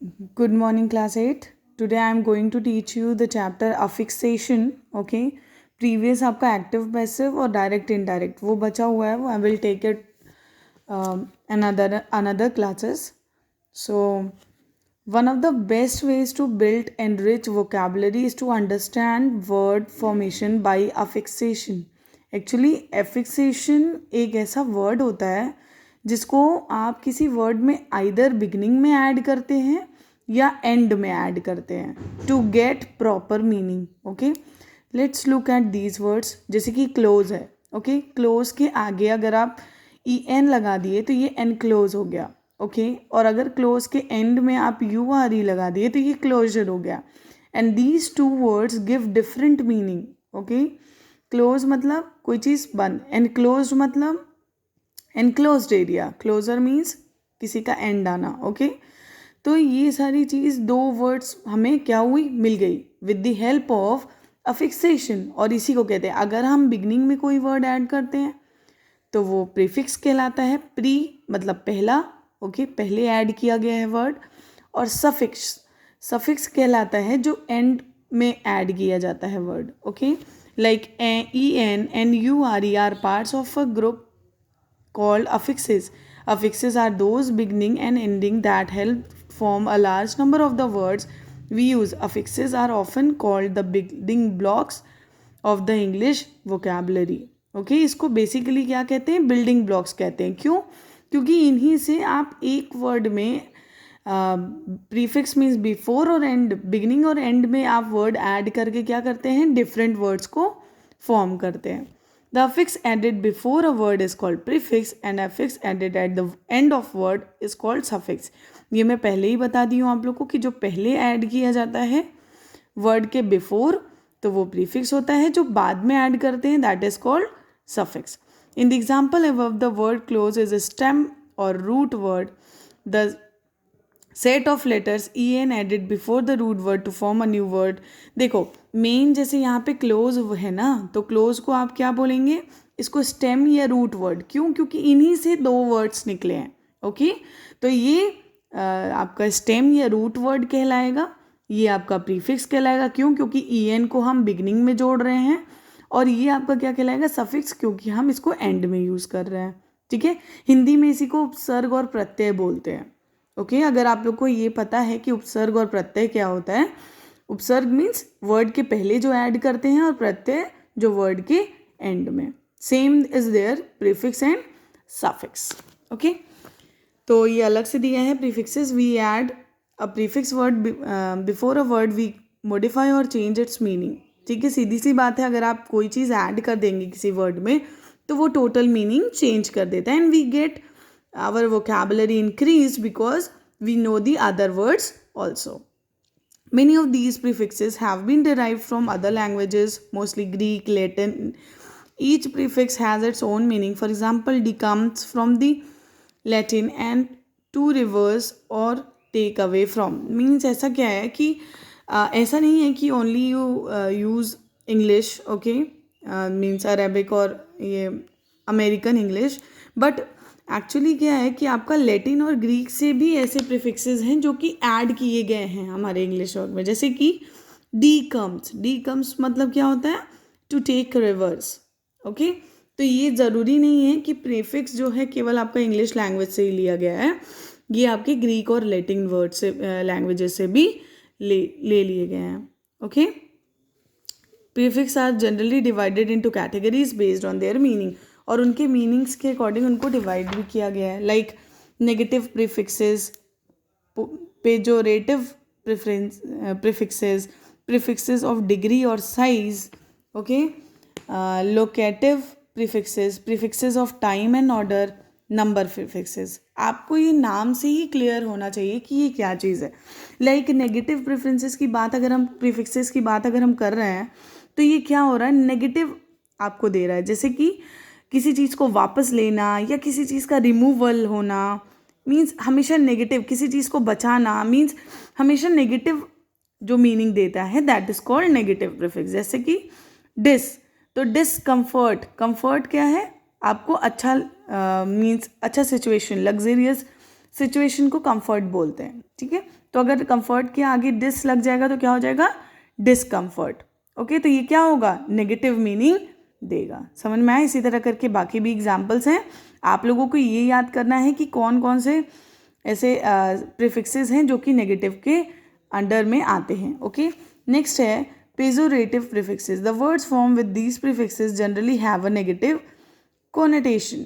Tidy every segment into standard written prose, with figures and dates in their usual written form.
Good morning, class 8. Today I am going to teach you the chapter affixation. Okay. Previous आपका active passive और direct indirect वो बचा हुआ है, वो I will take it another classes. So one of the best ways to build enrich vocabulary is to understand word formation by affixation. Actually affixation एक ऐसा word होता है जिसको आप किसी वर्ड में आइदर बिगनिंग में ऐड करते हैं या एंड में ऐड करते हैं to get proper meaning. Okay, let's look at these words. जैसे कि क्लोज है. ओके, क्लोज के आगे अगर आप ई एन लगा दिए तो ये एनक्लोज हो गया. ओके, और अगर क्लोज के एंड में आप यू आर ई लगा दिए तो ये क्लोजर हो गया. And these two words give different meaning. Okay, close मतलब कोई चीज़ बंद, एनक्लोज मतलब एनक्लोज्ड एरिया, क्लोजर मीन्स किसी का एंड आना. ओके, तो ये सारी चीज़ दो वर्ड्स हमें क्या हुई, मिल गई विद द हेल्प ऑफ अफिक्सेशन. और इसी को कहते हैं, अगर हम बिगनिंग में कोई वर्ड ऐड करते हैं तो वो प्रीफिक्स कहलाता है. प्री मतलब पहला. ओके, पहले ऐड किया गया है वर्ड. और सफिक्स कहलाता है जो एंड में ऐड किया जाता है word. Okay, like E N and U R E R parts of a group called affixes. Affixes are those beginning and ending that help form a large number of the words we use. Affixes are often called the building blocks of the English vocabulary. Okay, इसको basically क्या कहते हैं, building blocks कहते हैं. क्यों? क्योंकि इन्हीं से आप एक वर्ड में प्रीफिक्स मीन्स बिफोर और एंड, बिगिनिंग और एंड में आप वर्ड ऐड करके क्या करते हैं, डिफरेंट वर्ड्स को फॉर्म करते हैं. The affix added before a word is called prefix and affix added at the end of word is called suffix. ये मैं पहले ही बता दी हूँ आप लोग को कि जो पहले ऐड किया जाता है वर्ड के बिफोर तो वो प्रीफिक्स होता है, जो बाद में ऐड करते हैं that is called suffix. In the example above the word close is a stem or root word. The set of letters E N added before the root word to form a new word. देखो main जैसे यहाँ पे close है ना, तो close को आप क्या बोलेंगे, इसको स्टेम या रूट वर्ड. क्यों? क्योंकि इन्हीं से दो वर्ड्स निकले हैं. ओके, तो ये आपका स्टेम या रूट वर्ड कहलाएगा. ये आपका प्रीफिक्स कहलाएगा. क्यों? क्योंकि ई एन को हम बिगनिंग में जोड़ रहे हैं. और ये आपका क्या कहलाएगा, सफिक्स, क्योंकि हम इसको एंड में यूज़ कर रहे हैं. ठीक है, हिंदी में इसी को उपसर्ग और प्रत्यय बोलते हैं. ओके, अगर आप लोग को ये पता है कि उपसर्ग और प्रत्यय क्या होता है, उपसर्ग मीन्स वर्ड के पहले जो ऐड करते हैं और प्रत्यय जो वर्ड के एंड में. Same is there prefix and suffix. Okay, तो ये अलग से दिया है prefixes. We add a prefix word before a word, we modify और चेंज इट्स मीनिंग. ठीक है, सीधी सी बात है, अगर आप कोई चीज़ ऐड कर देंगे किसी वर्ड में तो वो टोटल मीनिंग चेंज कर देता है. And we get our vocabulary increased because we know the other words also. Many of these prefixes have been derived from other languages, mostly Greek, Latin. Each prefix has its own meaning. For example, D comes from the Latin and to reverse or take away from. Means ऐसा क्या है कि ऐसा नहीं है कि only you use English, okay, means Arabic और ये American English, but एक्चुअली क्या है कि आपका लैटिन और ग्रीक से भी ऐसे प्रीफिक्सेस हैं जो कि ऐड किए गए हैं हमारे इंग्लिश वर्ड में. जैसे कि डी कम्स मतलब क्या होता है, टू टेक रिवर्स. ओके, तो ये ज़रूरी नहीं है कि प्रीफिक्स जो है केवल आपका इंग्लिश लैंग्वेज से ही लिया गया है. ये आपके ग्रीक और लैटिन वर्ड से लैंग्वेजेस से भी ले लिए गए हैं. Okay, prefix are generally divided into categories based on their meaning. और उनके मीनिंग्स के अकॉर्डिंग उनको डिवाइड भी किया गया है. Like negative prefixes, pejorative prefixes, prefixes of degree और size. Okay, locative prefixes, prefixes of time and order, number prefixes. आपको ये नाम से ही क्लियर होना चाहिए कि ये क्या चीज़ है. लाइक नेगेटिव प्रेफरेंसेस की बात अगर हम, प्रीफिक्सेस की बात अगर हम कर रहे हैं तो ये क्या हो रहा है, नेगेटिव आपको दे रहा है. जैसे कि किसी चीज़ को वापस लेना या किसी चीज़ का रिमूवल होना मीन्स हमेशा नेगेटिव. किसी चीज़ को बचाना मीन्स हमेशा नेगेटिव जो मीनिंग देता है, that is called negative prefix. जैसे कि डिस, तो डिसकम्फर्ट, कंफर्ट क्या है, आपको अच्छा मीन्स अच्छा सिचुएशन, लग्जरियस सिचुएशन को कंफर्ट बोलते हैं, ठीक है। तो अगर कंफर्ट के आगे डिस लग जाएगा तो क्या हो जाएगा, डिसकंफर्ट। ओके, तो ये क्या होगा, नेगेटिव मीनिंग देगा। समझ में आया। इसी तरह करके बाकी भी एग्जाम्पल्स हैं। आप लोगों को ये याद करना है कि कौन कौन से ऐसे प्रीफिक्सेस हैं जो कि नेगेटिव के अंडर में आते हैं। ओके, नेक्स्ट है pejorative prefixes. The words form with these prefixes generally have a negative connotation.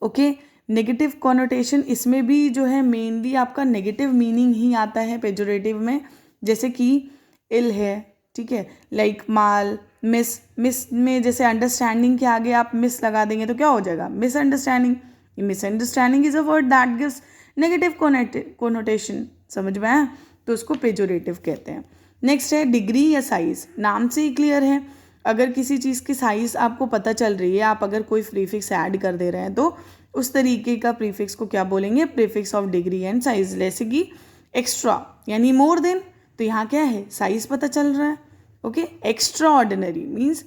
Okay, negative connotation इसमें भी जो है मेनली आपका नेगेटिव मीनिंग ही आता है पेजोरेटिव में। जैसे कि इल है, ठीक है, लाइक माल, मिस। मिस में जैसे अंडरस्टैंडिंग के आगे आप मिस लगा देंगे तो क्या हो जाएगा, misunderstanding. Misunderstanding is a word that gives negative connotation. समझ में आया, तो उसको पेजोरेटिव कहते हैं। नेक्स्ट है डिग्री या साइज। नाम से ही क्लियर है, अगर किसी चीज़ की साइज आपको पता चल रही है, आप अगर कोई प्रीफिक्स ऐड कर दे रहे हैं तो उस तरीके का प्रीफिक्स को क्या बोलेंगे, prefix of degree and size. जैसे कि एक्स्ट्रा यानी मोर देन, तो यहाँ क्या है, साइज पता चल रहा है। Okay, extra ordinary means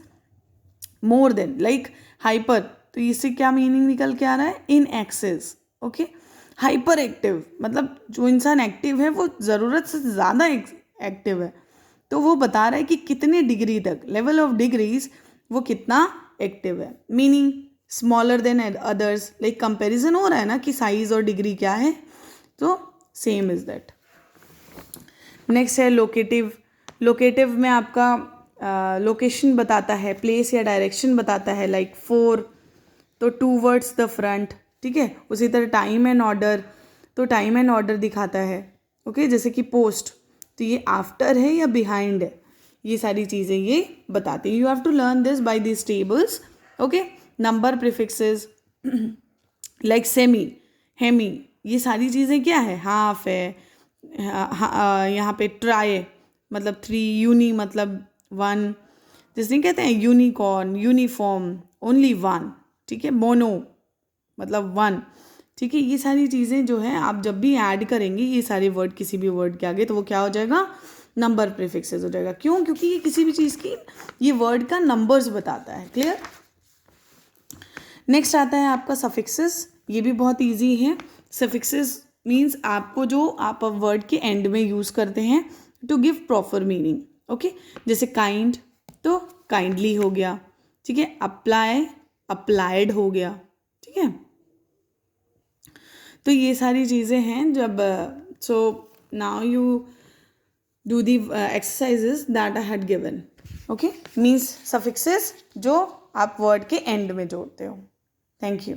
more than. Like hyper, तो इससे क्या मीनिंग निकल के आ रहा है, in excess. Okay, hyper active मतलब जो इंसान एक्टिव है वो ज़रूरत से ज़्यादा एक्टिव है, तो वो बता रहा है कि कितने डिग्री तक, लेवल ऑफ डिग्रीज, वो कितना एक्टिव है। Meaning smaller than others, like comparison हो रहा है ना कि साइज और डिग्री क्या है, तो सेम इज दैट। नेक्स्ट है लोकेटिव। लोकेटिव में आपका लोकेशन बताता है, प्लेस या डायरेक्शन बताता है, लाइक फॉर तो टूवर्ड्स द फ्रंट, ठीक है। उसी तरह टाइम एंड ऑर्डर, तो टाइम एंड ऑर्डर दिखाता है। ओके, जैसे कि पोस्ट, तो ये आफ्टर है या बिहाइंड है, ये सारी चीज़ें ये बताती है। You have to learn this by this tables. Okay, number prefixes like semi, hemi, ये सारी चीज़ें क्या है, हाफ है, यहाँ पे ट्राई मतलब 3, यूनी मतलब 1, जिसने कहते हैं यूनिकॉर्न, यूनिफॉर्म ओनली 1, ठीक है, मोनो मतलब 1, ठीक है। ये सारी चीज़ें जो हैं आप जब भी ऐड करेंगे ये सारे वर्ड किसी भी वर्ड के आगे, तो वो क्या हो जाएगा, नंबर प्रीफिक्सेस हो जाएगा। क्यों, क्योंकि ये किसी भी चीज़ की, ये वर्ड का नंबर्स बताता है। क्लियर। नेक्स्ट आता है आपका सफिक्सेस। ये भी बहुत इजी है। सफिक्सेस मीन्स आपको जो आप वर्ड के एंड में यूज़ करते हैं to give proper meaning. Okay, जैसे काइंड तो काइंडली हो गया, ठीक है। अप्लाई अप्लाइड हो गया, ठीक है। तो ये सारी चीज़ें हैं जब so now you do the exercises that I had given. Okay, means suffixes जो आप वर्ड के एंड में जोड़ते हो। Thank you.